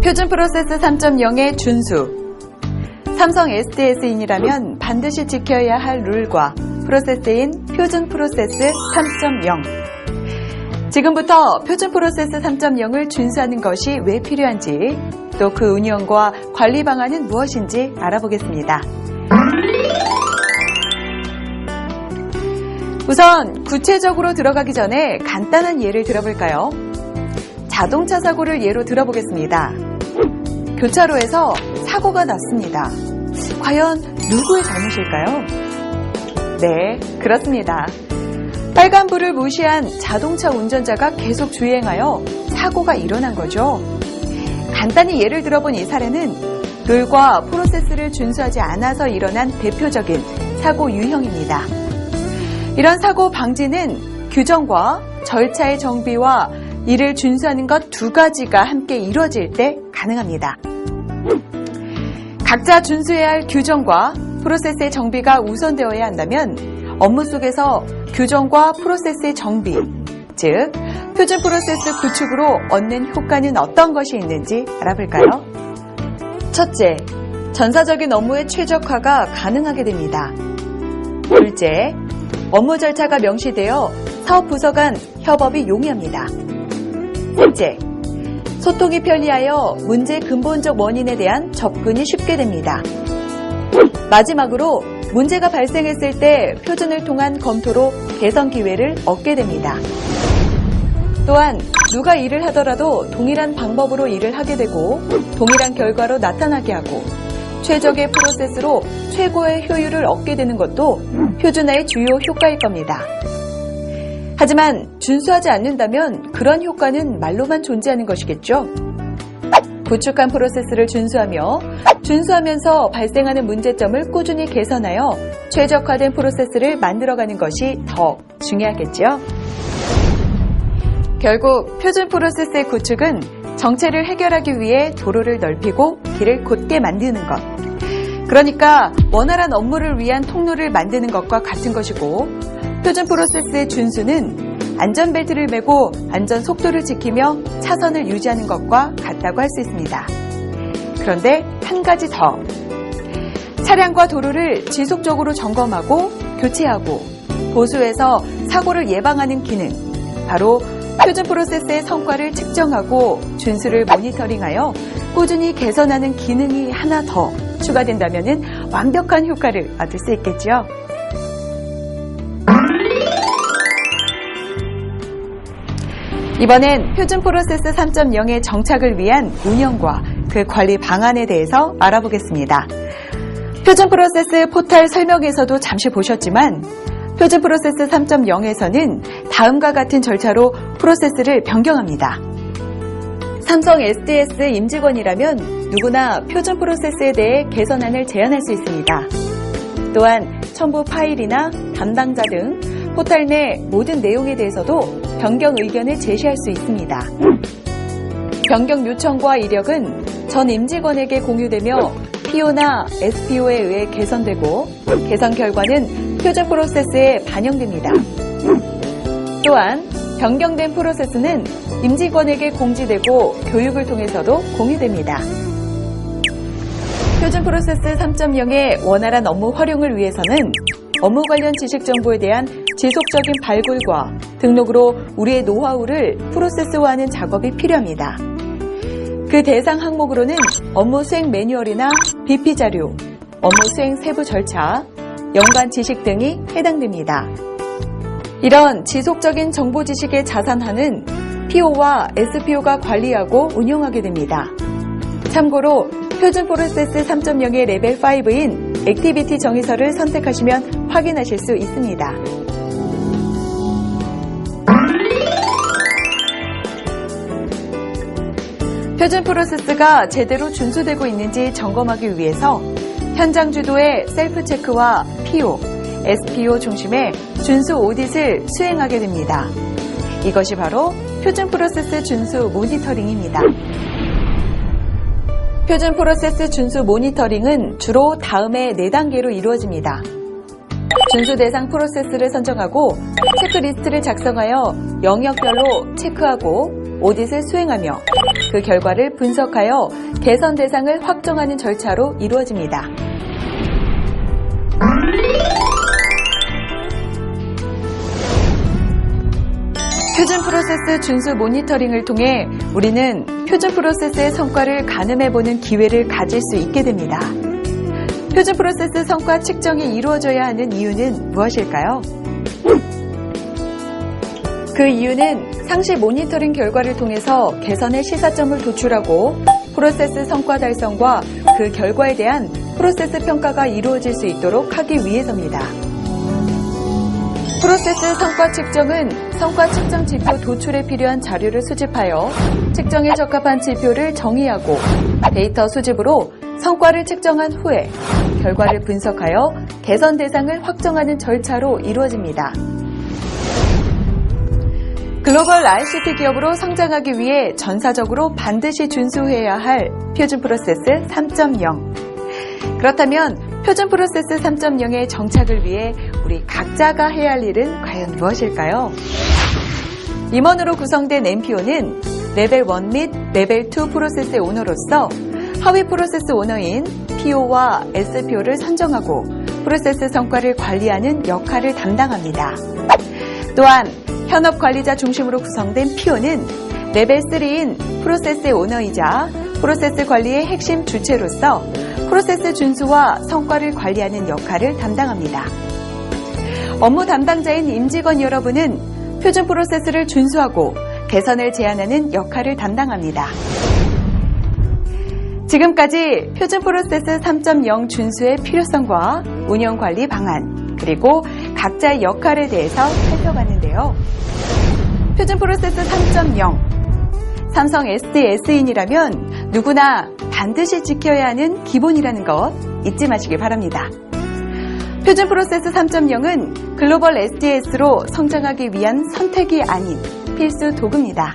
표준 프로세스 3.0의 준수. 삼성 SDS인이라면 반드시 지켜야 할 룰과 프로세스인 표준 프로세스 3.0. 지금부터 표준 프로세스 3.0을 준수하는 것이 왜 필요한지, 또 그 운영과 관리 방안은 무엇인지 알아보겠습니다. 우선 구체적으로 들어가기 전에 간단한 예를 들어볼까요? 자동차 사고를 예로 들어보겠습니다. 교차로에서 사고가 났습니다. 과연 누구의 잘못일까요? 네, 그렇습니다. 빨간불을 무시한 자동차 운전자가 계속 주행하여 사고가 일어난 거죠. 간단히 예를 들어본 이 사례는 룰과 프로세스를 준수하지 않아서 일어난 대표적인 사고 유형입니다. 이런 사고 방지는 규정과 절차의 정비와 이를 준수하는 것 두 가지가 함께 이루어질 때 가능합니다. 각자 준수해야 할 규정과 프로세스의 정비가 우선되어야 한다면 업무 속에서 규정과 프로세스의 정비, 즉 표준 프로세스 구축으로 얻는 효과는 어떤 것이 있는지 알아볼까요? 첫째, 전사적인 업무의 최적화가 가능하게 됩니다. 둘째, 업무 절차가 명시되어 사업 부서 간 협업이 용이합니다. 셋째, 소통이 편리하여 문제의 근본적 원인에 대한 접근이 쉽게 됩니다. 마지막으로 문제가 발생했을 때 표준을 통한 검토로 개선 기회를 얻게 됩니다. 또한 누가 일을 하더라도 동일한 방법으로 일을 하게 되고 동일한 결과로 나타나게 하고 최적의 프로세스로 최고의 효율을 얻게 되는 것도 표준화의 주요 효과일 겁니다. 하지만 준수하지 않는다면 그런 효과는 말로만 존재하는 것이겠죠. 구축한 프로세스를 준수하면서 발생하는 문제점을 꾸준히 개선하여 최적화된 프로세스를 만들어가는 것이 더 중요하겠죠. 결국 표준 프로세스의 구축은 정체를 해결하기 위해 도로를 넓히고 길을 곧게 만드는 것. 그러니까 원활한 업무를 위한 통로를 만드는 것과 같은 것이고, 표준 프로세스의 준수는 안전벨트를 매고 안전 속도를 지키며 차선을 유지하는 것과 같다고 할 수 있습니다. 그런데 한 가지 더. 차량과 도로를 지속적으로 점검하고 교체하고 보수해서 사고를 예방하는 기능, 바로 표준 프로세스의 성과를 측정하고 준수를 모니터링하여 꾸준히 개선하는 기능이 하나 더 추가된다면 완벽한 효과를 얻을 수 있겠죠. 이번엔 표준 프로세스 3.0의 정착을 위한 운영과 그 관리 방안에 대해서 알아보겠습니다. 표준 프로세스 포탈 설명에서도 잠시 보셨지만 표준 프로세스 3.0에서는 다음과 같은 절차로 프로세스를 변경합니다. 삼성 SDS 임직원이라면 누구나 표준 프로세스에 대해 개선안을 제안할 수 있습니다. 또한 첨부 파일이나 담당자 등 포탈 내 모든 내용에 대해서도 변경 의견을 제시할 수 있습니다. 변경 요청과 이력은 전 임직원에게 공유되며 PO나 SPO에 의해 개선되고 개선 결과는 표준 프로세스에 반영됩니다. 또한 변경된 프로세스는 임직원에게 공지되고 교육을 통해서도 공유됩니다. 표준 프로세스 3.0의 원활한 업무 활용을 위해서는 업무 관련 지식 정보에 대한 지속적인 발굴과 등록으로 우리의 노하우를 프로세스화하는 작업이 필요합니다. 그 대상 항목으로는 업무 수행 매뉴얼이나 BP 자료, 업무 수행 세부 절차, 연관 지식 등이 해당됩니다. 이런 지속적인 정보 지식의 자산화는 PO와 SPO가 관리하고 운영하게 됩니다. 참고로 표준 프로세스 3.0의 레벨 5인 액티비티 정의서를 선택하시면 확인하실 수 있습니다. 표준 프로세스가 제대로 준수되고 있는지 점검하기 위해서 현장 주도의 셀프 체크와 PO, SPO 중심의 준수 오딧을 수행하게 됩니다. 이것이 바로 표준 프로세스 준수 모니터링입니다. 표준 프로세스 준수 모니터링은 주로 다음의 4단계로 이루어집니다. 준수 대상 프로세스를 선정하고 체크리스트를 작성하여 영역별로 체크하고 오딧을 수행하며 그 결과를 분석하여 개선 대상을 확정하는 절차로 이루어집니다. 표준 프로세스 준수 모니터링을 통해 우리는 표준 프로세스의 성과를 가늠해보는 기회를 가질 수 있게 됩니다. 표준 프로세스 성과 측정이 이루어져야 하는 이유는 무엇일까요? 그 이유는 상시 모니터링 결과를 통해서 개선의 시사점을 도출하고 프로세스 성과 달성과 그 결과에 대한 프로세스 평가가 이루어질 수 있도록 하기 위해서입니다. 프로세스 성과 측정은 성과 측정 지표 도출에 필요한 자료를 수집하여 측정에 적합한 지표를 정의하고 데이터 수집으로 성과를 측정한 후에 결과를 분석하여 개선 대상을 확정하는 절차로 이루어집니다. 글로벌 ICT 기업으로 성장하기 위해 전사적으로 반드시 준수해야 할 표준 프로세스 3.0. 그렇다면 표준 프로세스 3.0의 정착을 위해 우리 각자가 해야 할 일은 과연 무엇일까요? 임원으로 구성된 MPO는 레벨 1 및 레벨 2 프로세스의 오너로서 하위 프로세스 오너인 PO와 SPO를 선정하고 프로세스 성과를 관리하는 역할을 담당합니다. 또한 현업 관리자 중심으로 구성된 PO는 레벨 3인 프로세스의 오너이자 프로세스 관리의 핵심 주체로서 프로세스 준수와 성과를 관리하는 역할을 담당합니다. 업무 담당자인 임직원 여러분은 표준 프로세스를 준수하고 개선을 제안하는 역할을 담당합니다. 지금까지 표준 프로세스 3.0 준수의 필요성과 운영관리 방안, 그리고 각자의 역할에 대해서 살펴봤는데요. 표준 프로세스 3.0, 삼성 SDS인이라면 누구나 반드시 지켜야 하는 기본이라는 것 잊지 마시기 바랍니다. 표준 프로세스 3.0은 글로벌 SDS로 성장하기 위한 선택이 아닌 필수 도구입니다.